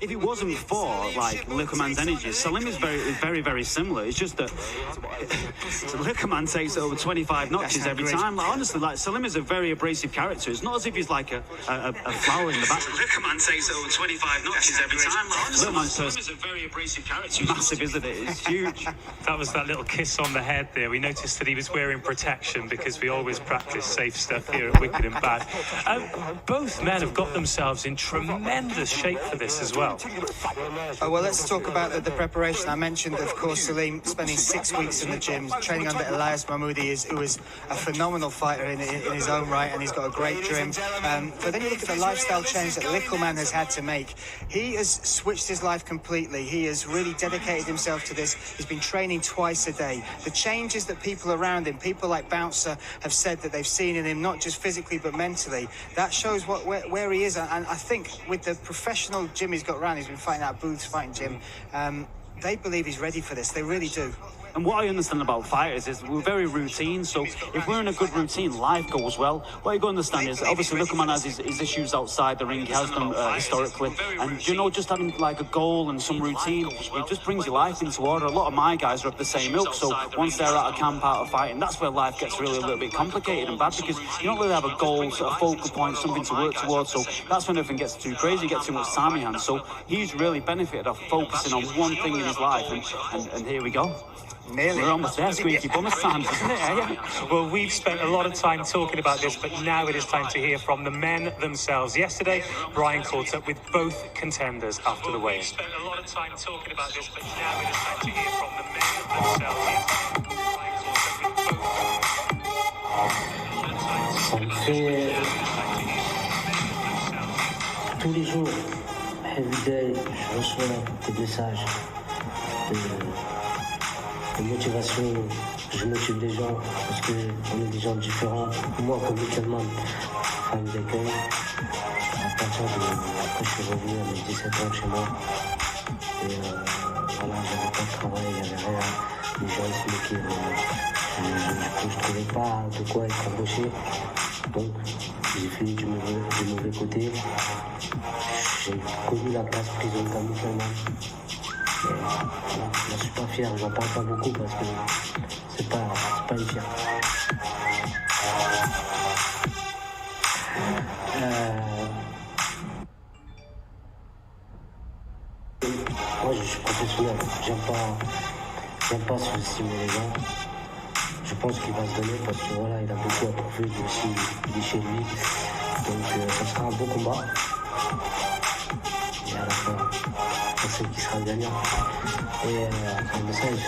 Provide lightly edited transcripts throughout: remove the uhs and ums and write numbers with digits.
If it wasn't for like Likkleman's energy, Salim is very, very similar. It's just that Likkleman takes it over 25 notches every time. Like, honestly, like Salim is a very abrasive character. It's not as if he's like a flower in the back. Likkleman takes it over 25 notches every time. Like, honestly, Salim is a very abrasive character. It's massive, isn't it? It's huge. That was that little kiss on the head there. We noticed that he was wearing protection because we always practice safe stuff here at Wicked and Bad. Both men have got themselves in tremendous shape for this as well. Well, let's talk about the preparation. I mentioned, of course, Salim spending 6 weeks in the gym, training under Elias Mahmoudi, who is a phenomenal fighter in his own right, and he's got a great gym. But then you look at the lifestyle change that Likkleman has had to make. He has switched his life completely. He has really dedicated himself to this. He's been training twice a day. The changes that people around him, people like Bouncer, have said that they've seen in him, not just physically but mentally, that shows where he is. And I think with the professional gym he's got around, he's been fighting out Booth's fighting gym, they believe he's ready for this. They really do. And what I understand about fighters is we're very routine, so if we're in a good routine, life goes well. What you got to understand is, obviously, Likkleman has his issues outside the ring, he has them historically, and, you know, just having, like, a goal and some routine, it just brings your life into order. A lot of my guys are of the same ilk, so once they're out of camp, out of fighting, that's where life gets really a little bit complicated and bad, because you don't really have a goal, sort of focal point, something to work towards, so that's when everything gets too crazy, you get too much time in your hands. So he's really benefited off focusing on one thing in his life, and here we go. Nearly. We're almost there, squeaky bonus time, isn't it? Yeah. Well, we've spent a lot of time talking about this, but now it is time to hear from the men themselves. Yesterday, Brian caught up with both contenders after the weigh-in. We've spent a lot of time talking about this, but now it is time to hear from the men themselves. Yesterday, Brian caught up with both. Ça me fait tous les jours, every day, je reçois des messages de motivation. Je motive les gens parce qu'on est des gens différents. Moi, comme Likkleman, famille d'accueil, à partir de après, je suis revenu à mes 17 ans chez moi. Et voilà, j'avais pas de travail, il n'y avait rien. Les gens ils se moquaient. Je ne trouvais pas de quoi être embauché. Donc, j'ai fini du mauvais côté. J'ai connu la classe prison comme Likkleman. Voilà, je suis pas fier, j'en parle pas beaucoup parce que c'est pas une fierté. Moi je suis professionnel, j'aime pas sous-estimer les gens. Je pense qu'il va se donner parce que voilà, il a beaucoup à prouver, lui aussi il est chez lui. Donc ça sera un beau combat. Et à la fin, je sais qui sera gagnant. Et un message,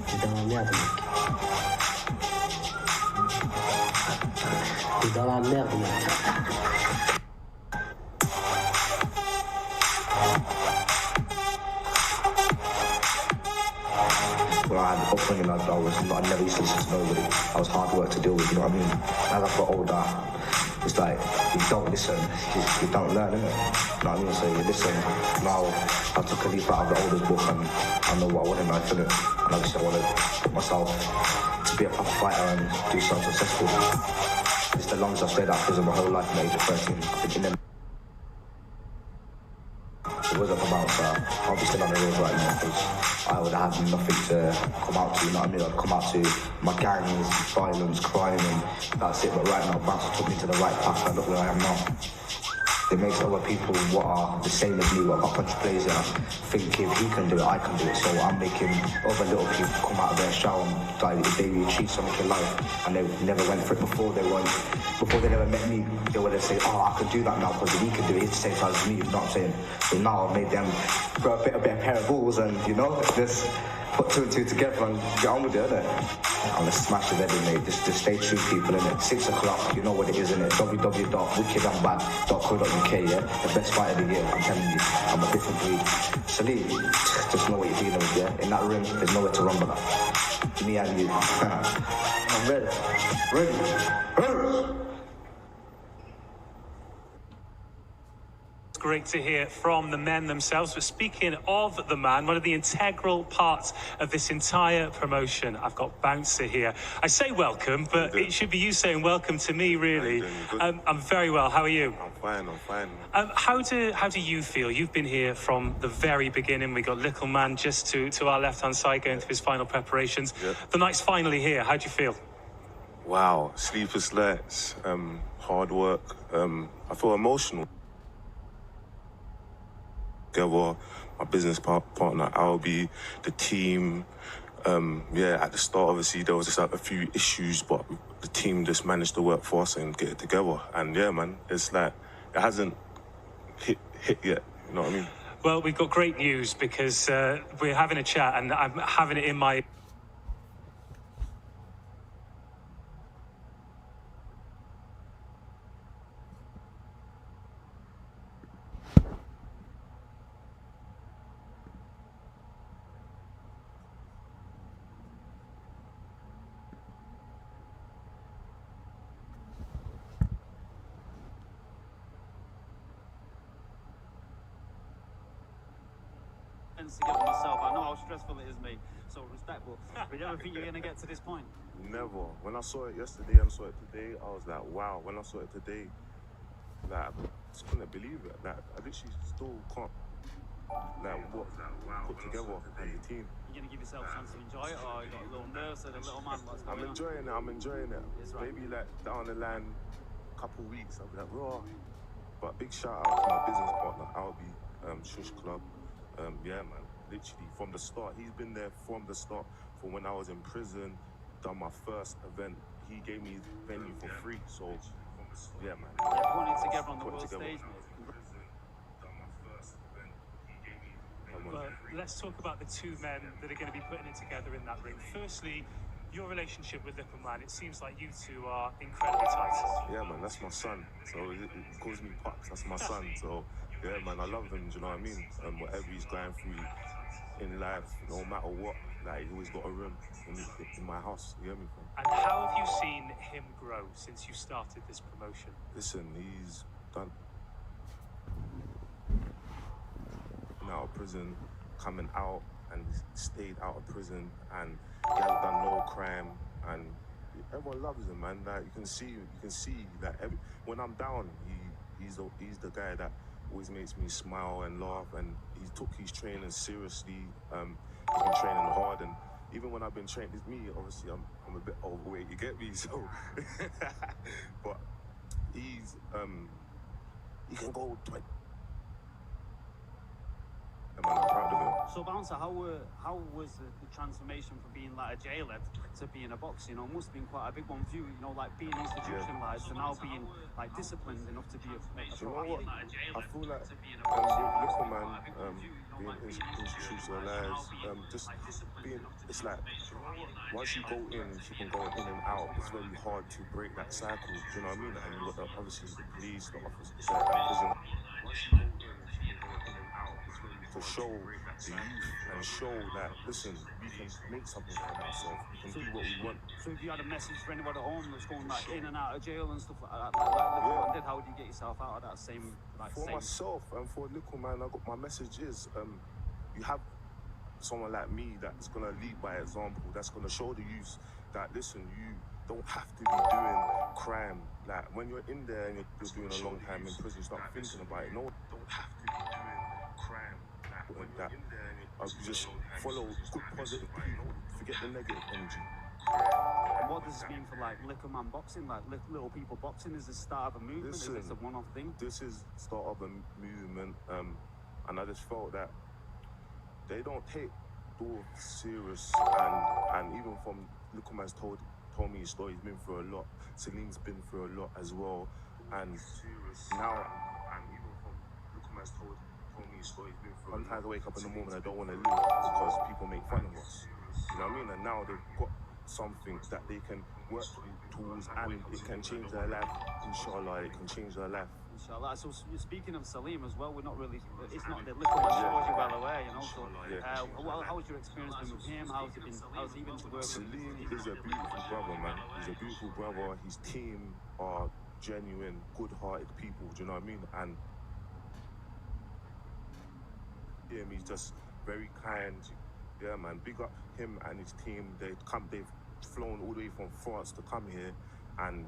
t'es dans la merde, mec. T'es dans la merde, mec. When I had upbringing, I never used to listen to nobody. I was hard work to deal with, you know what I mean? As I got older, it's like, you don't listen, you don't learn, innit? You know what I mean? So you listen. Now, I took a leaf out of the oldest book and I know what I want in life, innit? And obviously I want to put myself to be a proper fighter and do something successful. It's the longest I've stayed out of prison my whole life from the age of 13. I think in them it was up about, so I'll be still on the road right now because I would have had nothing to come out to, you know what I mean? I'd come out to my gangs, violence, crime, and that's it. But right now, Bouncer took me to the right path, and look where I am now. It makes other people what are the same as me, what got a bunch of players here, think if he can do it, I can do it. So I'm making other little people come out of their shell and like, if they achieve something in life and they never went for it before they never met me, they would have said, oh, I can do that now because if he can do it, he's the same size as me, you know what I'm saying? So now I've made them grow a bit pair of balls and, you know, just put two and two together and get on with it, innit? I'm gonna smash the head in, mate. Just stay true, people, innit? 6 o'clock, you know what it is, innit? www.wickedandbad.co.uk, yeah? The best fight of the year, I'm telling you. I'm a different breed. Salim, just know what you're dealing with, yeah? In that room, there's nowhere to run but that. Me and you. I'm ready. Ready. great to hear from the men themselves. But speaking of the man, one of the integral parts of this entire promotion, I've got Bouncer here. I say welcome, but it should be you saying welcome to me, really. I'm very well. How are you? I'm fine. How do you feel? You've been here from the very beginning. We got Likkleman just to our left-hand side going through his final preparations. Yep. The night's finally here. How do you feel? Wow, sleepless nights, hard work. I feel emotional. Together, my business partner Albie, the team. At the start, obviously, there was just like a few issues, but the team just managed to work for us and get it together. And yeah, man, it's like it hasn't hit yet. You know what I mean? Well, we've got great news because we're having a chat, and I'm having it in my. To get myself. I know how stressful it is, mate. So respect, but you don't think you're gonna get to this point? Never. When I saw it yesterday and saw it today, I was like, wow. When I saw it today, like, I just couldn't believe it. Like, I literally still can't, like, what put together as a team. You're gonna give yourself a chance to enjoy it, or you got a little nerves and a little man? What's going on? I'm enjoying it. Right. Maybe like down the line, couple weeks, I'll be like, raw. But big shout out to my business partner, Albie, Shush Club. Yeah, man, literally from the start. He's been there from the start. From when I was in prison, done my first event. He gave me venue for free. So, yeah, man. Yeah, putting it together on the world stage, mate. Well, let's talk about the two men that are going to be putting it together in that ring. Firstly, your relationship with Likkleman, it seems like you two are incredibly tight. Yeah, man, that's my son. So it calls me Pops, that's my son. So, yeah, man, I love him, do you know what I mean? Whatever he's going through in life, no matter what, like, he's always got a room in my house, you hear me? And how have you seen him grow since you started this promotion? Listen, he's done out of prison, coming out, and he stayed out of prison, and he hasn't done no crime, and everyone loves him, man. Like, you can see that when I'm down, he's the guy that always makes me smile and laugh, and he took his training seriously. He's been training hard, and even when I've been training, it's me, obviously I'm a bit overweight, you get me, so but he's he can go 20. Man, I'm proud of him. So, Bouncer, how was the transformation from being like a jailhead to being a boxer? You know, it must have been quite a big one for you. You know, like being institutionalized to now being like disciplined enough to be a you know what? I feel like with Likkleman, being institutionalized, just being, it's like once you go in, you can go in and out. It's very hard to break that cycle. Do you know what I mean? And you got obviously the police, the officers, and prison. Once you go in, you can go in and out. To show the youth and show that, listen, we can make something for ourselves. We can do what we want. So if you had a message for anyone at home that's going like in and out of jail and stuff like that, like did, how would you get yourself out of that same myself and for Likkleman, I got my message is you have someone like me that's gonna lead by example, that's gonna show the youth that, listen, you don't have to be doing crime. Like when you're in there and you're doing a long time in prison, you start thinking about it. No, don't have to be doing crime. Like that, just follow good positive people. Forget the negative energy. And what does this mean for like Likkleman boxing, like little people boxing? Is this start of a movement? Listen, is this a one-off thing? This is start of a movement, and I just felt that they don't take Dwarf serious, and even from Likkleman's told me his story. He's been through a lot. Salim's been through a lot as well, and now and even from Likkleman's told me his story. He's been through. Sometimes I wake up in the morning, I don't want to live because people make fun of us. You know what I mean? And now they've got something that they can work with, tools, and it can change their life. Inshallah, it can change their life. Inshallah. So speaking of Salim as well, we're not really, it's not the Likkleman shows you well aware, you know. So how was your experience been with him? How's he been to work with? Salim is a beautiful brother, man. He's a beautiful brother. His team are genuine, good-hearted people. Do you know what I mean? And him. He's just very kind. Yeah, man. Big up him and his team. They've flown all the way from France to come here and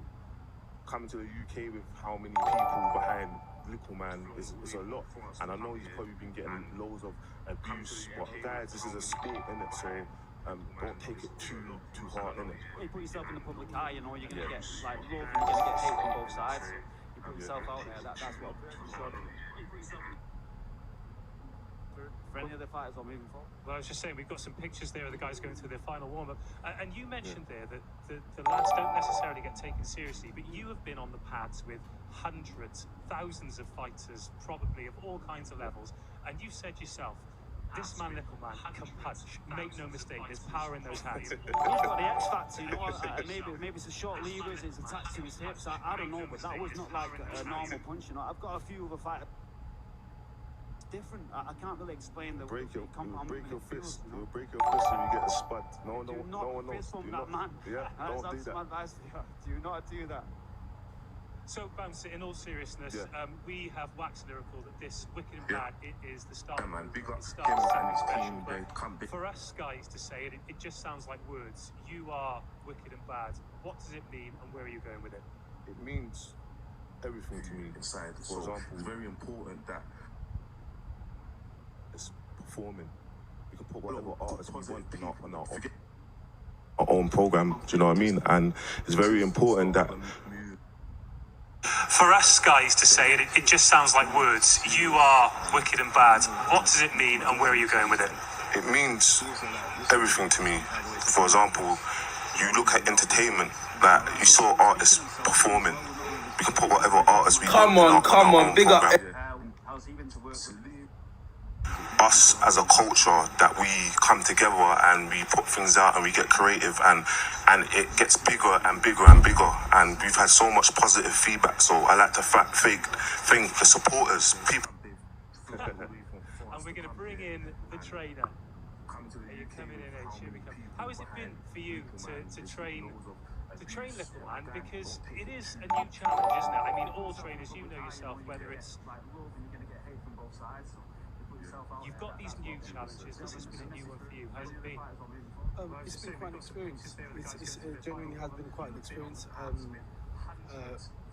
coming to the UK with how many people behind Likkleman is a lot. And I know he's probably been getting loads of abuse, but guys, this is a sport, innit? So don't take it too hard, innit? You put yourself in the public eye, you know, you're going to get like love and you're going to get hate from both sides. You put yourself out there, that's what for any of the fighters are moving forward. Well, I was just saying, we've got some pictures there of the guys going through their final warm-up. And you mentioned there that the lads don't necessarily get taken seriously, but you have been on the pads with hundreds, thousands of fighters, probably of all kinds of levels. And you said yourself, this man Likkleman can punch. Make no mistake, there's power in those hands. He's got the X factor, you know. Maybe it's a short levers, it's attached to his hips. I don't know, but that was not like a normal punch. You know, I've got a few other fighters. Different. I can't really explain the break your fist. You know? You'll break your fist when you get a spud. No one knows. Fist from that man. Yeah, don't do that. My advice to you. Do not do that. So, Bouncer, in all seriousness, we have waxed lyrical that this Wicked and Bad, it is the start. Yeah, man, big up it him starts and his special, team. They but come big. for us guys to say it, it just sounds like words. You are Wicked and Bad. What does it mean, and where are you going with it? It means everything to me inside. For example, it's very important that it's performing. We can put whatever artists we want on our own program. Do you know what I mean? And it's very important that. For us guys to say it, it just sounds like words. You are Wicked and Bad. What does it mean, and where are you going with it? It means everything to me. For example, you look at entertainment, like you saw artists performing. We can put whatever artists we want. Come on, big up. How's he been to work with? Us as a culture, that we come together and we put things out and we get creative and it gets bigger and bigger and bigger, and we've had so much positive feedback. So I like to thank the supporters, people. And we're going to bring in the trainer. You're coming in, how has it been for you to train Likkleman? Because it is a new challenge, isn't it? I mean, all trainers, you know yourself, whether it's you've got these new challenges. This has been a new one for you. How's it been? It's been quite an experience. It genuinely has been quite an experience.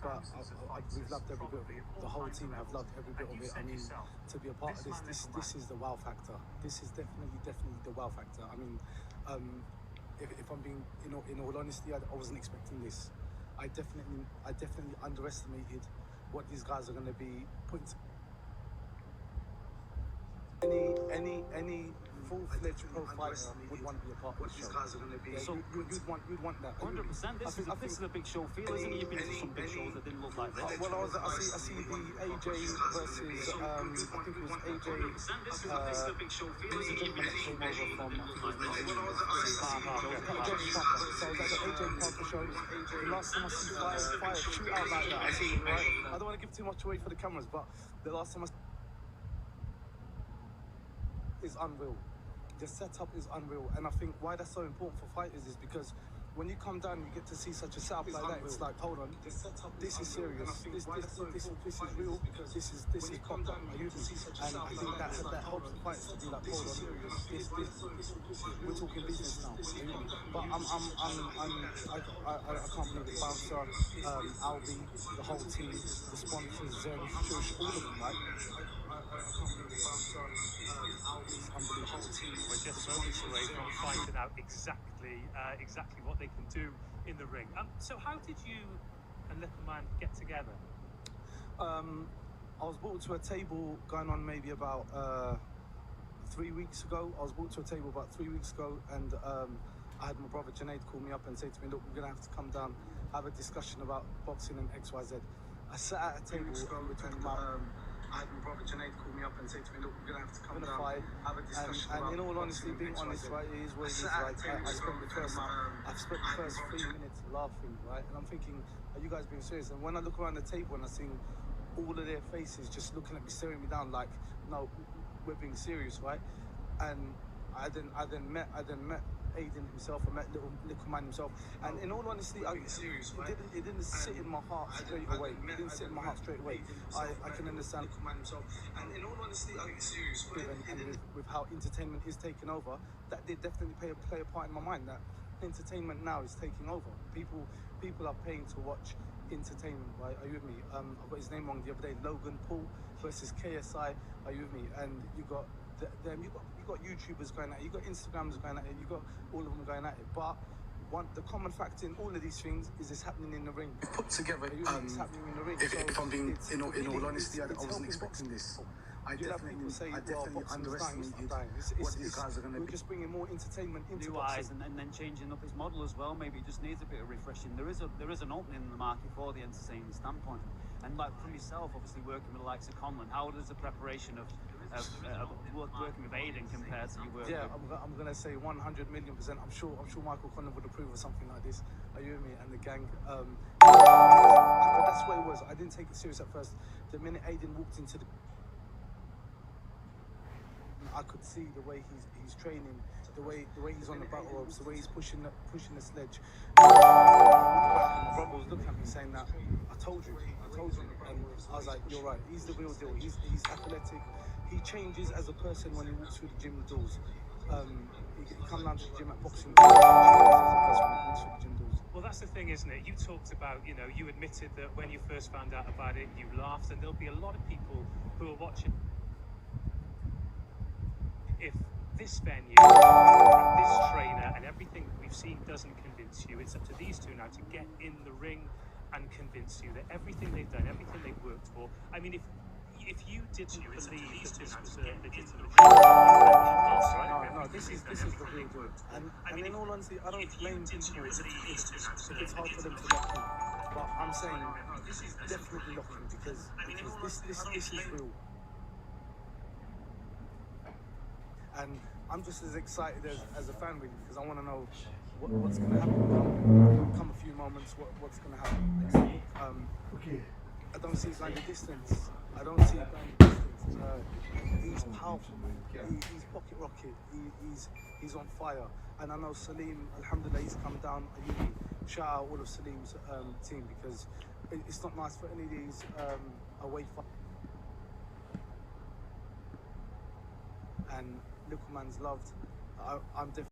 But we've loved every bit of it. The whole team have loved every bit of it. I mean, to be a part of this is the wow factor. This is definitely the wow factor. I mean, if I'm being, in all honesty, I wasn't expecting this. I definitely underestimated what these guys are going to be putting. Any full-fledged pro fighter would want to be a part of the show. So you'd want that. 100%. This is a big show feel, isn't it? You've been to some big shows that didn't look like this. Well, I see the AJ versus I think it was AJ. There was a gentleman that came over from So I was at the AJ Parker show. The last time I see fire shoot out like that, I see it, right? I don't want to give too much away for the cameras, but the last time I is unreal. The setup is unreal, and I think why that's so important for fighters is because when you come down, you get to see such a setup like that. It's like, hold on, this is serious. This is real. This is proper. Are you with me? And I think that helps the fighters to be like, hold on, we're talking business now. But I can't believe it. Bouncer, Albi, the whole team, the sponsors, Zen, Shush, all of them, right? We're just moments away from finding out exactly what they can do in the ring. So how did you and Likkleman get together? I was brought to a table going on maybe about 3 weeks ago. And I had my brother Junaid call me up and say to me, look, we're going to have to come down, have a discussion about boxing and XYZ. I sat at a table and we're talking about... I had my brother Junaid call me up and say to me, look, we're going to have to come down, have a discussion and in all honesty, being honest, right, it is what it is, right? I spent the first 3 minutes laughing, right? And I'm thinking, are you guys being serious? And when I look around the table and I see all of their faces just looking at me, staring me down like, no, we're being serious, right? And I then met Aiden himself. I met Likkleman himself. And in all honesty, it didn't sit in my heart straight away. It didn't sit in my heart straight away. I can understand Likkleman himself. And in all honesty, with how entertainment is taking over, that did definitely play a part in my mind. That entertainment now is taking over. People are paying to watch entertainment, right? Are you with me? I got his name wrong the other day. Logan Paul versus KSI. Are you with me? And you got them. You got YouTubers going at it. You got Instagrams going at it. You got all of them going at it. But the common factor in all of these things is it's happening in the ring. Put together. It's happening in the ring. If I'm being in all honesty, I wasn't expecting this. I definitely underestimated what these guys are going to We're be. just bringing more entertainment into New eyes boxing. and then changing up his model as well. Maybe it just needs a bit of refreshing. There is an opening in the market for the entertainment standpoint. And like from yourself, obviously working with the likes of Conlon, how does the preparation of working with Aiden compare to your work? Yeah, I'm gonna say 100,000,000%. I'm sure Michael Conlon would approve of something like this. Are you with me? And the gang. But that's what it was. I didn't take it serious at first. The minute Aiden walked into the, I could see the way he's training, the way he's on the battle ropes, the way he's pushing the sledge. My brother was looking at me saying that I told you, and I was like, you're right. He's the real deal. He's athletic. He changes as a person when he walks through the gym doors. He come down to the gym at boxing. He changes as a person when he walks through the gym doors. Well, that's the thing, isn't it? You talked about, you admitted that when you first found out about it, you laughed, and there'll be a lot of people who are watching. If this venue, and this trainer, and everything that we've seen doesn't convince you, it's up to these two now to get in the ring and convince you that everything they've done, everything they've worked for. I mean, if you didn't believe that this was a legitimate No, this is the real deal. And in all honesty, I don't blame people if it's hard for them to lock in. But I'm saying definitely lock in because this is real. And I'm just as excited as a fan really because I want to know what's going to happen. Come a few moments, what's going to happen. I don't see it going the distance. He's powerful, man. He's pocket rocket. He's on fire. And I know Salim, alhamdulillah, he's come down. Shout out all of Salim's team because it's not nice for any of these away fights. And Likkleman's loved. I'm definitely.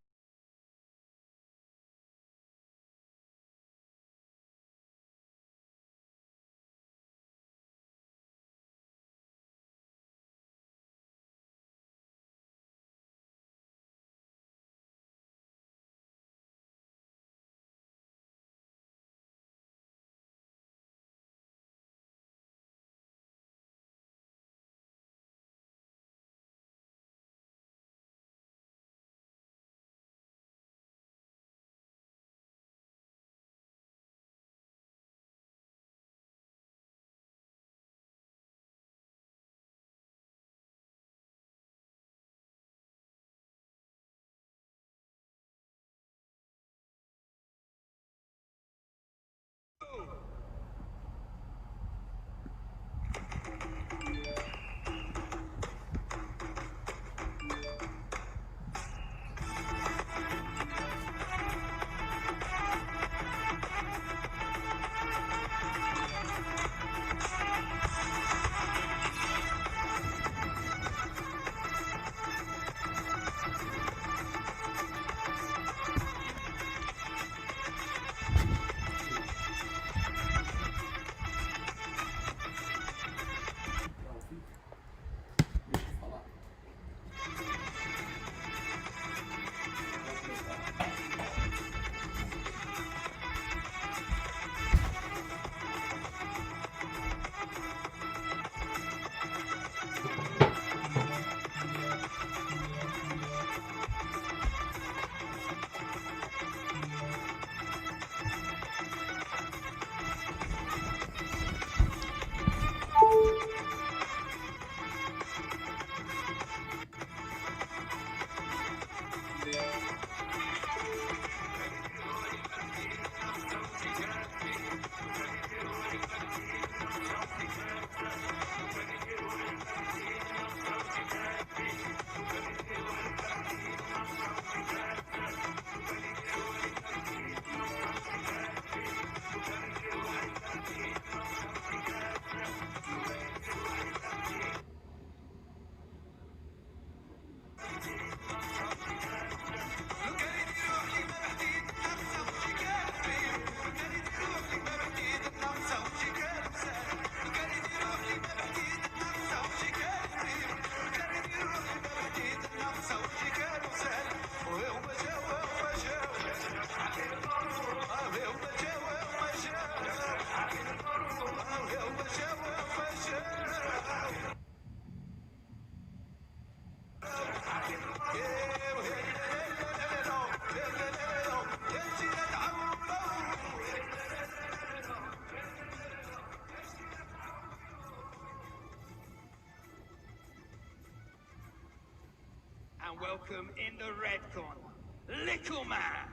And welcome in the red corner, Likkleman.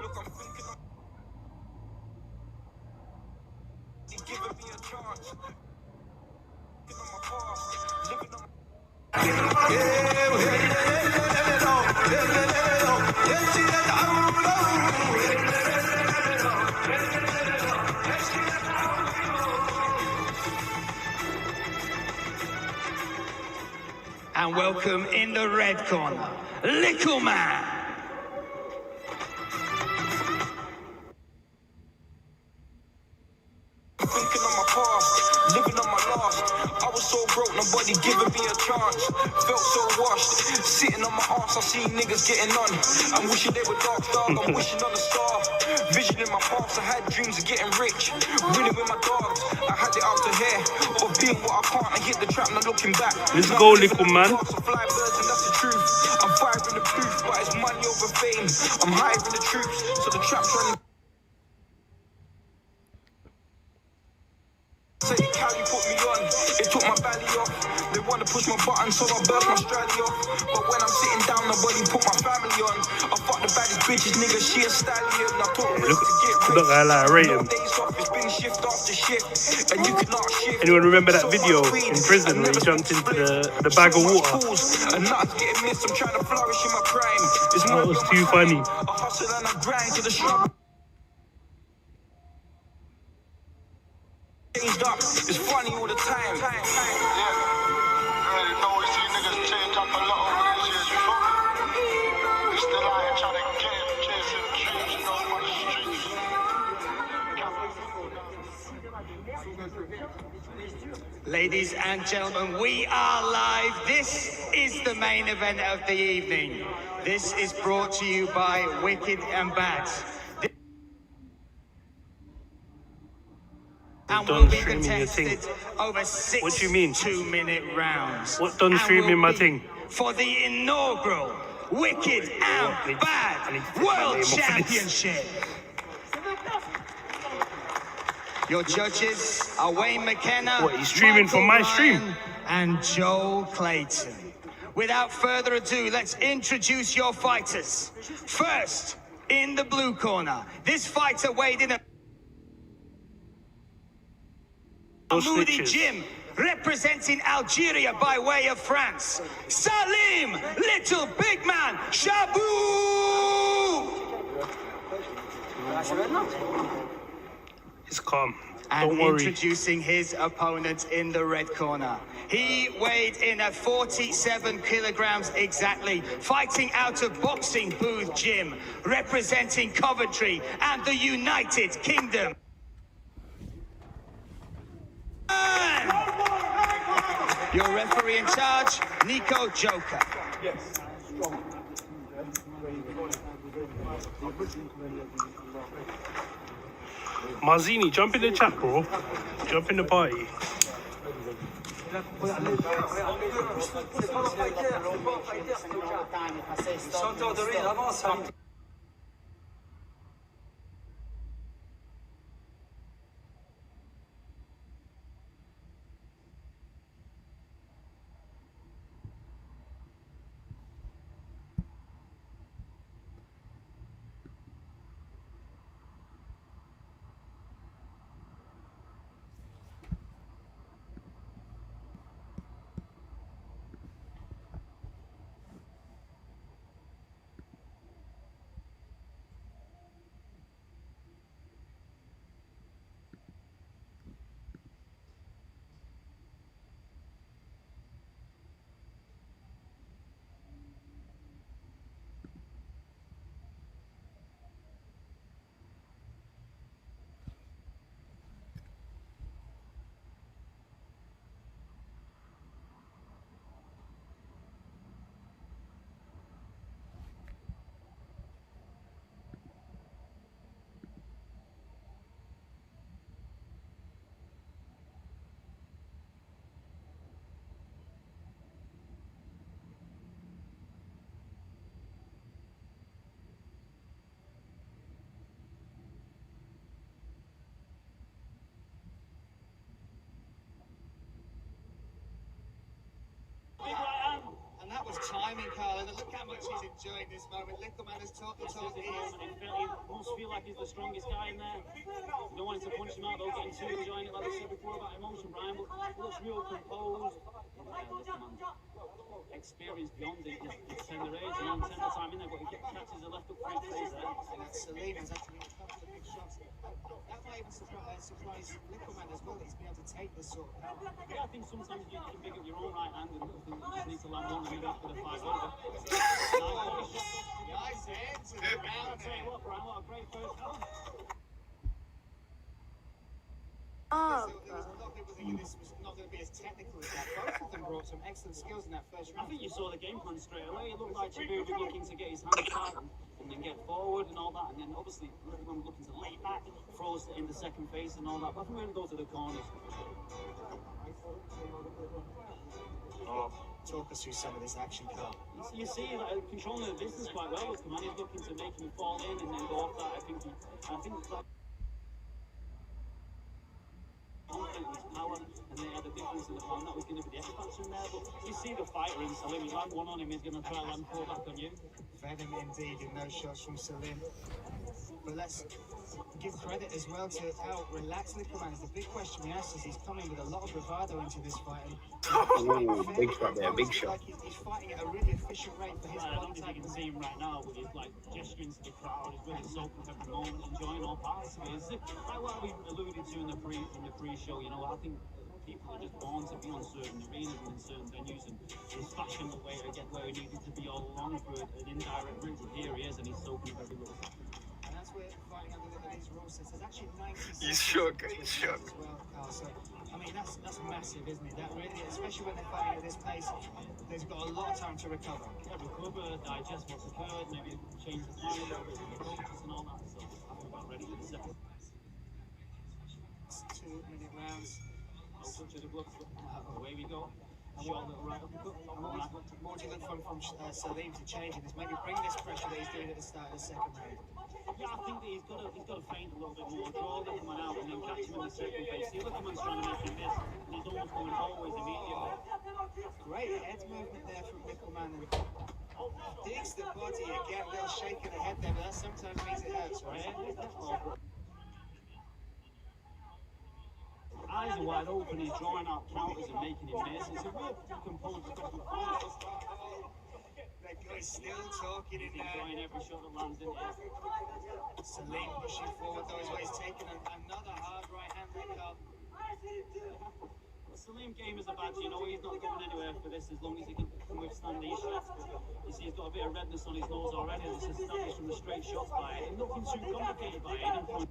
Look, I'm thinking he's giving me a chance. Thinking on my past, living on And welcome in the red corner, Likkleman. thinking on my past, living on my last. I was so broke, nobody giving me a chance. Felt so washed, sitting on my arse. I seen niggas getting on. I'm wishing they were dark, dog. I'm wishing on a star. Vision in my past, I had dreams of getting rich. Winning with my dogs, I had it out to here. Of being what I can't, I hit the trap, not looking back. Let's go, Likkleman. Fly birds, and that's the truth. I'm firing the proof, but it's money over fame. I'm hiring the troops, so the trap's running. Say Cali put me on, it took my belly off. They wanna push my button, so I burst my strally off. But when I'm sitting down, nobody put my family on. I fuck the baddest bitches, nigga, she a stallion. I took risks to get rich. Look, I like rate him. Days off, it's been shift after shift, and you cannot shift. Anyone remember that video in prison where he jumped into the bag of water? And nuts getting missed, I'm trying to flourish in my prime. That was too funny. I hustle and I grind to the struggle. Changed up, it's funny all the time. Yeah, you know we see niggas change up a lot over these years, you feel me? They still out here trying to get it, chasing dreams, you know, on the streets. Ladies and gentlemen, we are live. This is the main event of the evening. This is brought to you by Wicked and Bad. And will be contested over 6 What do you mean? 2-minute rounds. What done And streaming will my be thing? For the inaugural Wicked and Bad World Championship. Your judges are Wayne McKenna, What, he's streaming Michael from my Ryan, stream? and Joel Clayton. Without further ado, let's introduce your fighters. First, in the blue corner, this fighter weighed in a Moody Jim, representing Algeria by way of France. Salim, little big man, Chiboub. It's calm. And Don't worry. introducing his opponent in the red corner. He weighed in at 47 kilograms exactly, fighting out of Boxing Booth Gym, representing Coventry and the United Kingdom. Your referee in charge, Nico Joker. Yes. Marzini, jump in the chat, bro. Jump in the party. timing, Carl, and look how much he's enjoying this moment. Likkleman has talked the talk. He must feel like he's the strongest guy in there. You don't want him to punch him out, though, getting too enjoying it, like I said before about emotion, Brian, but he looks real composed. Likkleman, experience beyond his tender age, and on tender time in there, but he catches a left up free face there. And that's Salim has actually got a couple of big shots. That might even surprise Likkleman as well, that he's been able to take this sort of power. Yeah, I think sometimes you can pick up your own right hand and I think you just need to land one and move after the 5 over. Nice end to the round. I'll tell you what, Brian, what a great first round. There was a lot of people thinking this was not going to be as technical as that. Both of them brought some excellent skills in that first round. I think you saw the game plan straight away. It looked like Chiboub was looking to get his hands tight and then get forward and all that. And then obviously Likkleman looking to lay back, throws in the second phase and all that. But I think we're going to go to the corners. Talk us through some of this action, Carl. You see, controlling the distance quite well. Likkleman is looking to make him fall in and then go off that. I think that confident in his power, and they had a difference in the pound. That was going to be the expansion there, but you see the fighter in Salim. He's like one on him, he's going to try and land 4 back on you. Venom indeed in those shots from Salim. But let's give credit as well to how relaxed Likkleman is. The big question we asked is he's coming with a lot of bravado into this fight. Big shot there, big shot. Like he's fighting at a really efficient rate for his I don't think you can see him right now, but he's like gesturing to the crowd. He's really soaking up every moment, enjoying all parts of it. It's like what we alluded to in the pre-show. You know, I think people are just born to be on certain arenas and in certain venues, and he's fashioned the way to get where he needed to be all along for an indirect route. And here he is, and he's soaking up every little second. And that's where fighting under these rules says there's actually 90 He's shook, he's shook. as well, Carl. So, I mean, that's massive, isn't it? That really, especially when they're fighting at this pace, they've got a lot of time to recover. Yeah, recover, digest what's occurred, maybe change the mind a little bit with the coaches and all that. So I'm about ready for the second. 2-minute rounds. No touch of the gloves. Away we go. Short little right uppercut. More do you look from Salim to change this? Maybe bring this pressure that he's doing at the start of the second round. Yeah, I think that he's got to feint a little bit more, draw Likkleman out, and then catch him in the second phase. See, Likkleman's trying to make him miss, and he's almost going always immediately. Great head movement there from Likkleman, and digs the body again. A little shake of the head there, but that sometimes means it hurts, right? Eyes are wide open, he's drawing out counters and making him miss. It's a real composed performance. That guy's still talking in He's there. enjoying every shot that lands in here. Salim pushing forward, though, as well. He's taking another hard right hand there, Carl. The Salim game is a badge, you know, he's not going anywhere for this as long as he can withstand these shots. But you see, he's got a bit of redness on his nose already. This is established from the straight shots by it. Nothing too complicated by it.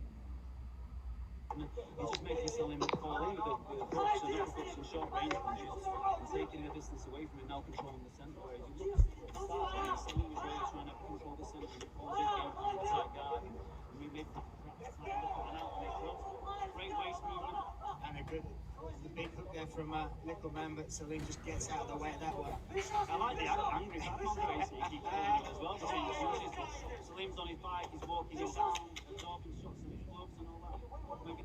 He's just making Salim fall in with the hooks and uppercuts and short range punches and taking the distance away from him, now controlling the centre. Whereas you look at the start, Salim was really trying to control the centre and cause his game plan the tight guard. And we made perhaps time to put out and make close. Great waist movement. And the big hook there from Likkleman, but Salim just gets out of the way of that one. I like the angry background face that he keeps doing as well between the punches. Salim's on his bike, he's walking him down, absorbing shots in his gloves and all that. Maybe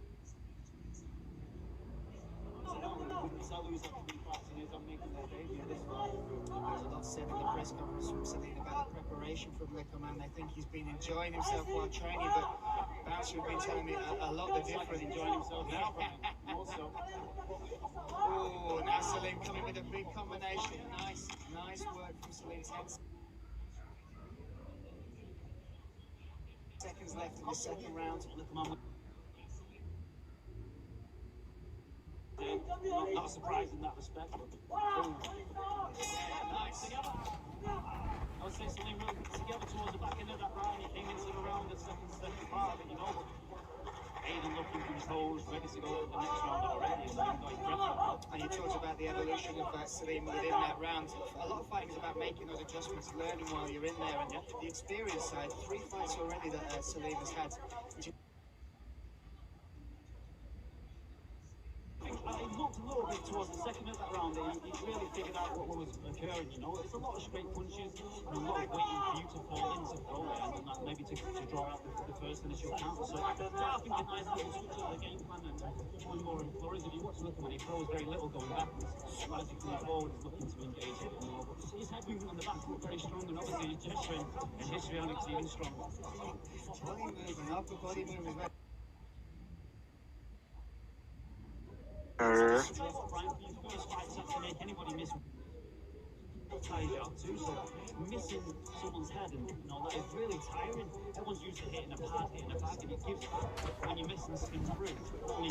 Salus actually practicing as I'm making their debut this far. There's a lot said in the press conference from Salim about the preparation from Likkleman. They think he's been enjoying himself while training, but Bouncer has been telling me a lot of different. He's enjoying himself now, Brian. Also. Oh, now Salim coming with a big combination. Nice work from Salim's head. Seconds left in the second round. Likkleman. Not surprised in that respect, but nice. Together. I would say Salim really put together towards the back end of that round. He came into the round the second part of it, you know. Aiden looking composed, ready to go to the next round already. Salim got his breath back. And you talked about the evolution of Salim within that round. A lot of fighting is about making those adjustments, learning while you're in there. And the experience side, 3 fights already that Salim has had. He looked a little bit towards the second of that round. He really figured out what was occurring, you know. It's a lot of straight punches and a lot of waiting for you to fall in to throw it and then maybe to draw out the first initial counter. So I think it's nice that he switched up the game plan and one more in flurries. If you watch Likkleman, he throws very little going backwards. As he comes forward, he's looking to engage it more. But he's head movement on the back looked very strong, and obviously his gesturing and histrionics even stronger. Body movement, upper body movement. Brian, for your first fights have to make anybody miss. Tires you out too, so missing someone's head and that is really tiring. Everyone's used to hitting a pad, and it gives back when you're missing spin through. Only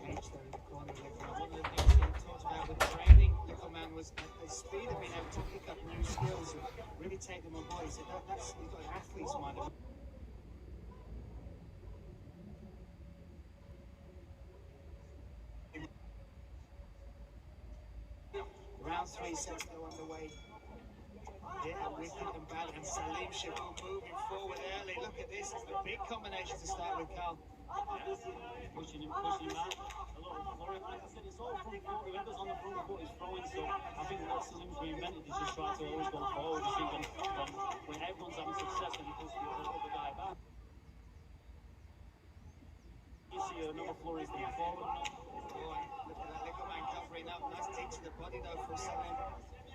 Reach there in the corner. One of the things he talked about with training, Likkleman, was the speed of being able to pick up new skills and really take them on board. He said that's you've got an athlete's mind. Round 3 sets go underway. Here are Wicked and Bad, and Salim Chiboub moving forward early. Look at this, it's the big combination to start with, Carl. Pushing him out. A lot of flurry. Like I said, it's all front foot. Whoever's on the front foot is throwing, so I think what Salim's reinvented is just trying to always go forward. You see, when everyone's having success, then he puts the other guy back. You see another flurry coming forward. Look at that Likkleman covering up. Nice dig to the body though for Salim.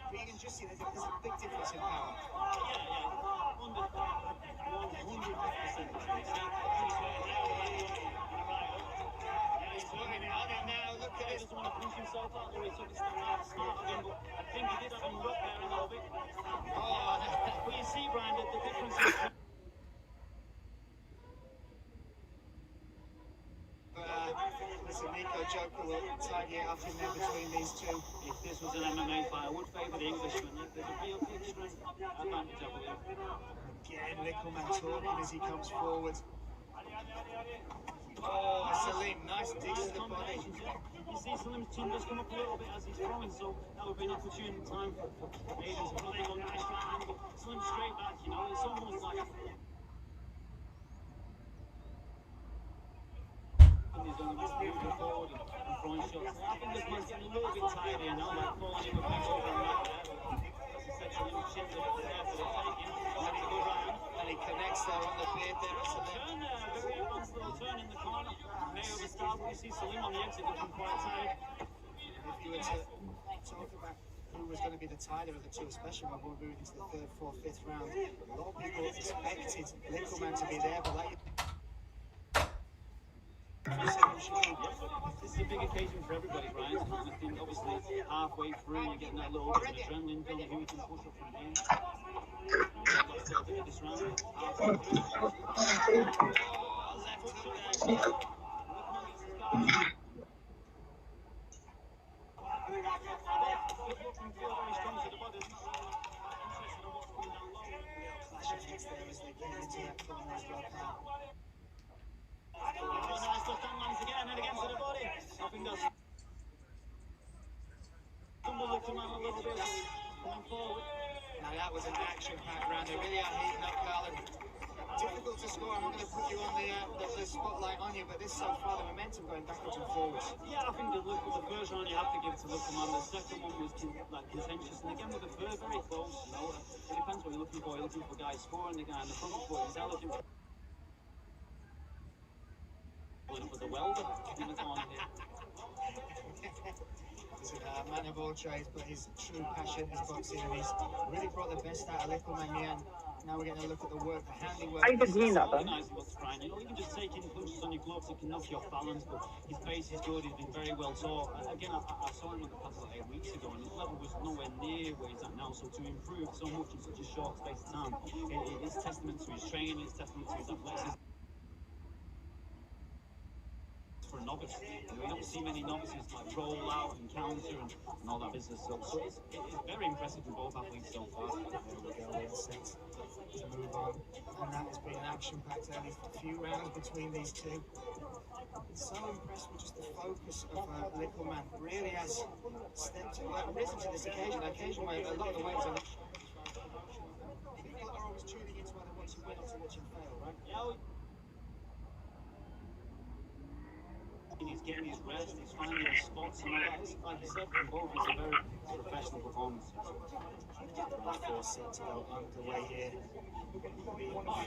But you can just see there's a big difference in power. Yeah. 100%. He's putting it on him now. Look at this. He doesn't want to push himself out there. He took his start again, but I think he did have him look there a little bit. But you see, Brian, the difference is. Listen, Nico Joker will tidy it up in there between these two. If this was an MMA fight, I would favour the Englishman. There's a real big strength advantage, I believe. Again, Likkleman talking as he comes forward. Oh, Salim, nice dig to the body. You see Salim's chin does come up a little bit as he's throwing, so that would be an opportune time for Aiden to probably go nice right hand, but Salim straight back, it's almost like he's only just moving forward and throwing shots. I think this man's getting a little bit tired here now, like falling in the back over and right there. As I said, Salim chin's a bit there for the taking. Ready to go right hand. And he connects there on the beard there. Turn there, very advanced little turn in the corner. May overstart, but you see Salim on the exit looking quite tired. If you were to talk about who was going to be the tighter of the two, especially when we're moving into the 3rd, 4th, 5th round, a lot of people expected Likkleman to be there, but like this is a big occasion for everybody, Brian. And I think obviously halfway through you're getting that little bit of adrenaline going, who you can push up from here. Let's take this round. Halfway through. Now that was an action-packed round. They really are heating up, Carl. Difficult to score. I'm not going to put you on the spotlight on you, but this so far the momentum going backwards and forwards. Yeah, I think the first round you have to give to Likkleman. The second one was contentious, and again with the third, very close. It depends what you're looking for. You're looking for guys scoring, the guy in the front foot. He's looking for the welder in the corner here. He's a man of all trades, but his true passion is boxing, and he's really brought the best out of Likkleman. Now we're going to look at the work, the handiwork. I could mean that, then. Even just taking punches on your gloves, it can knock you off balance, but his base is good, he's been very well taught. Again, I saw him on the past like 8 weeks ago, and his level was nowhere near where he's at now, so to improve so much in such a short space of time, it is testament to his training, it's testament to his athleticism. For a novice, we don't see many novices like roll out and counter and all that business. So it's very impressive from both athletes so far. There we go, we're set to move on, and that has been an action-packed early few rounds between these two. So impressed with just the focus of Likkleman. Really has risen to this occasion where a lot of the weights are. People are always tuning into whether watch him win or to watch him fail, right? Yeah. He's getting his rest, he's finding his spots, and like you said, from both, it's a very professional performance. Fourth set to go underway here. The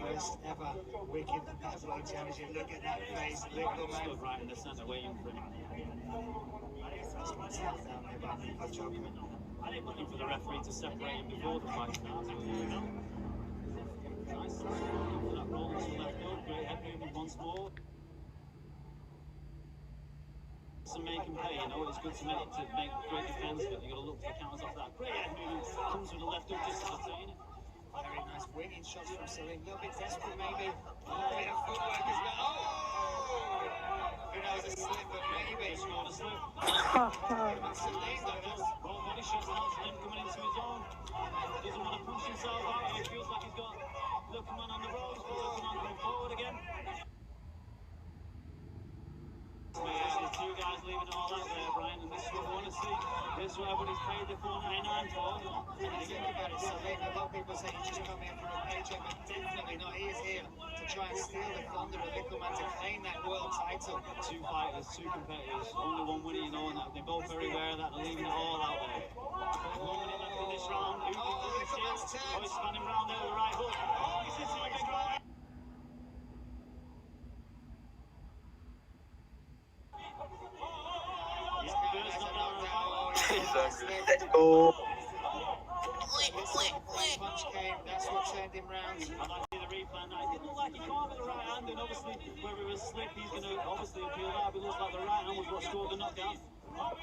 first ever Wicked Heavyweight Championship. Look at that face, Likkleman. Stood right in the centre, waiting for him. That's been taken down there by I didn't looking for the referee to separate him before the fight starts. Nice. For that roll to the left hook. Great head movement once more. To make him pay, you know, it's good to make great defence, but you got to look for the counters off that. Great head movement comes with the left hook just to sustain it. Very nice winging shots from Salim. A little bit desperate, maybe. A bit of footwork as well. Oh! Who knows, a slip, but maybe. Scored a slip. Salim, though, that's... Well, body shots now, Salim coming into his own. Doesn't want to push himself out. He feels like he's got Likkleman on the ropes, but Likkleman going forward again. There's two guys leaving it all out there, Brian, and this is what we want to see. This is what everybody's paid the $4.99 for. And you think about it, Salim, a lot of people say you just come here for a paycheck, but definitely not. He is here to try and steal the thunder of Likkleman to claim that world title. Two fighters, two competitors, only one winner, you know, and they're both very aware of that. They're leaving it all out there. 1 minute left in this round. Who can Likkleman's steal? turn. Oh, he's spanning round there with the right hook. Oh, he's hitting a big right. Oh. Punch came, that's what turned him round. I'd like to see the replay now. It didn't look like he caught with the right hand, and obviously, where it was slip, he's going to obviously appeal that. But it looks like the right hand was what scored the knockdown. I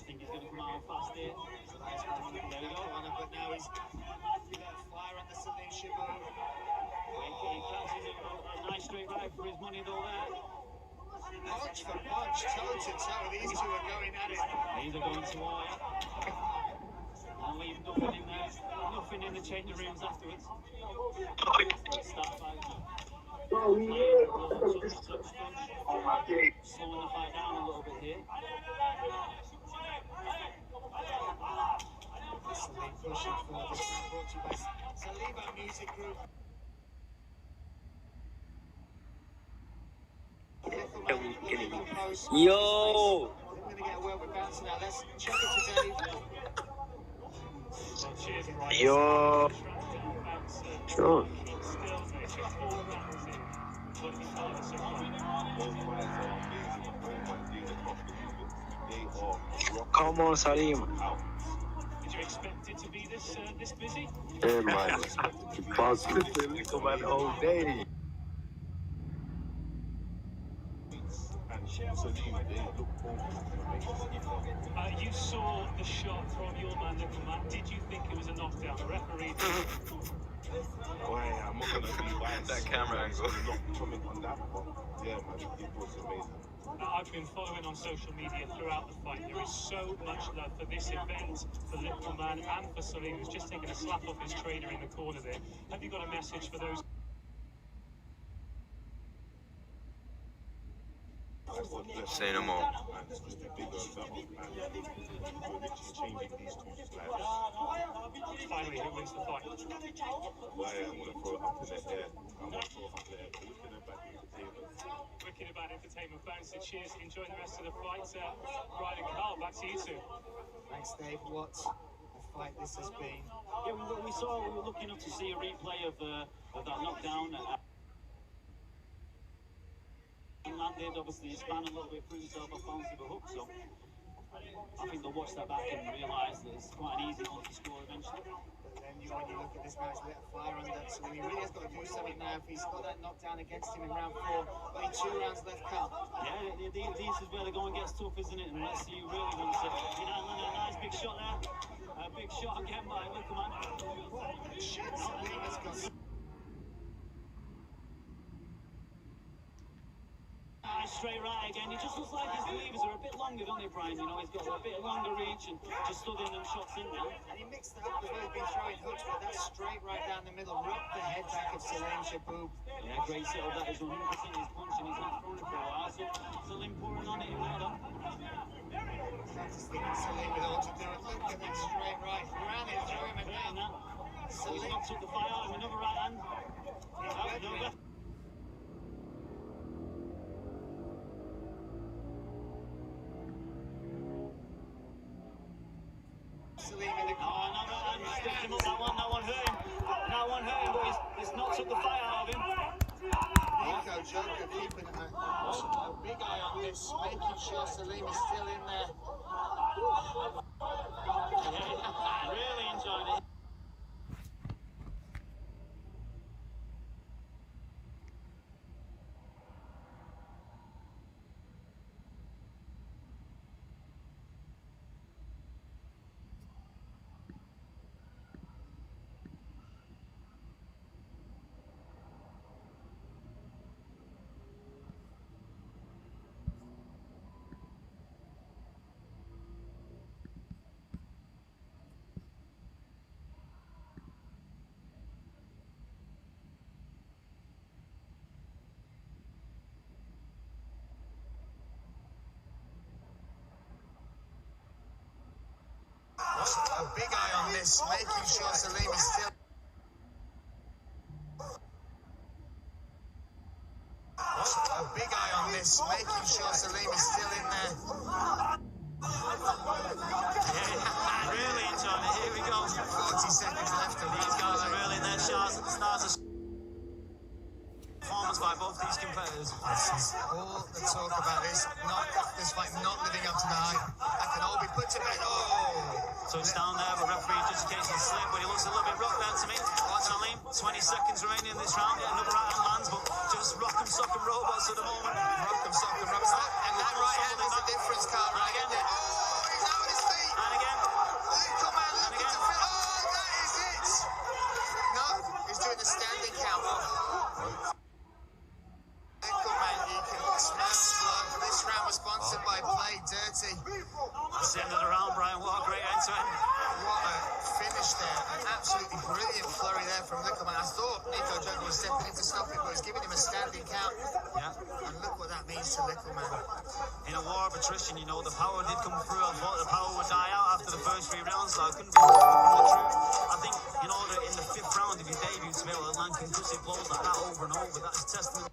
think he's going to come out fast here. There we go. But now he's fire on the Salim Chiboub. He catches it. A nice straight right for his money, though, there. Punch for punch, toe to toe. These two are going at it. These are going to war. And leave nothing in there. Nothing in the changing rooms afterwards. Start by slowing the fight down a little bit here. Salim pushing for this round brought to you by Saliba Music Group. Yo! I'm going to get away with bounce now. Let's check it to Dave. Yo! Sure. Come on, Salim. Did you expect it to be this busy? Yeah, man. Likkleman all day. You saw the shot from your man, Likkleman. Did you think it was a knockdown? The referee. Boy, I'm not gonna be biased. That camera angle. Not comment on that, but yeah, man, it was amazing. I've been following on social media throughout the fight. There is so much love for this event, for Likkleman and for Salim, who's just taken a slap off his trainer in the corner there. Have you got a message for those? Say no more. Finally, who wins the fight? Why I'm gonna throw it up in the air. I'm gonna throw it up in the air. Wicked about entertainment. Bouncer, cheers. Enjoy the rest of the fight. Brian and Carl, back to you two. Thanks, Dave. What a fight this has been. Yeah, we were lucky enough to see a replay of that knockdown. Landed, obviously he span a little bit through himself off bounce of a hook, so I think they'll watch that back and realise that it's quite an easy one to score eventually. But then when you look at this guy's lit a fire under, so he really has got to do something now. If he's got that knockdown against him in round 4, only 2 rounds left, Carl. Yeah, this is where the going gets tough, isn't it? And let's see who really wants it. You know, a nice big shot there. A big shot again by Likkleman. Shit, Salim has got... Straight right again. It just looks like his levers are a bit longer, don't they, Brian? You know, he's got a bit longer reach and just stood in them shots in now. And he mixed that up as well. He's been throwing hooks, but that's straight right down the middle. Rocked the head back of Salim Chiboub. Yeah, great setup. That is 100% his punch, and he's not thrown it for a while. So Salim pouring on it, well done. That's thinking Salim with all to do it. Look at that straight right. Ran it through him and now. He's knocked up the fire out of another right hand. Left. Salim in the corner. Stiffed him up. That one hurt him. That one hurt him, but he's knocked up the fire out of him. Nico Joker keeping a big eye on this, making sure Salim is still in there. A big eye on this, making sure Salim is still. A big eye on this, making sure Salim is still in there. Really enjoying it. Here we go. 40 seconds left of These guys are really in their stars. Performance by both these competitors. This is all the talk about this fight not living up to the hype. That can all be put to bed. Oh! So it's down there, but referee just in case it's slip, but he looks a little bit rough there to me. Salim, 20 seconds remaining in this round. Yeah, another right hand lands, but just rock 'em, sock 'em robots at the moment. Rock 'em, sock 'em robots. And that right hand is the difference, Carl. Right in there. Oh, he's out on his feet. And again. Likkleman looking to fit. Oh, that is it. No, he's doing the standing count. Likkleman, you can smell blood. This round was sponsored by Play Dirty. That's the end of the round, Brian. What a great end to end. What a finish there. An absolutely brilliant flurry there from Likkleman. I thought Nico Joker was stepping in to stop it, but he's giving him a standing count. Yeah. And look what that means to Likkleman. In a war of attrition, you know, the power did come through. I thought the power would die out after the first 3 rounds, so I couldn't be more true. I think, you know, that in the 5th round of your debut to be able to land conclusive blows like that over and over, that's testament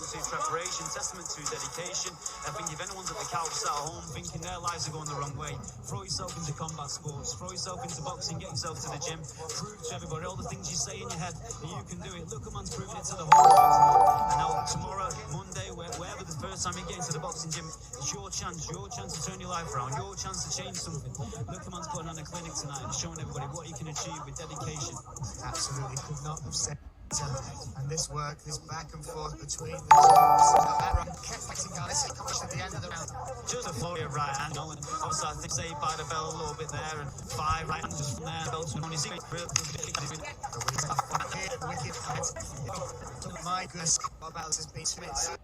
to preparation, testament to dedication. I think if anyone's at the couch sat at home thinking their lives are going the wrong way, throw yourself into combat sports, throw yourself into boxing, get yourself to the gym, prove to everybody all the things you say in your head that you can do it. Likkleman's proving it to the whole boxing. And now tomorrow, Monday, wherever the first time you get into the boxing gym, it's your chance to turn your life around, your chance to change something. Likkleman's putting on a clinic tonight and showing everybody what you can achieve with dedication. Absolutely could not have said. And this work, this back and forth between the two, kept fighting guys at the end of the round. Just a flurry of right hand, and also I think saved by the bell a little bit there, and 5 right hands just from there. Belts on his feet. My goodness, what else has been Smith?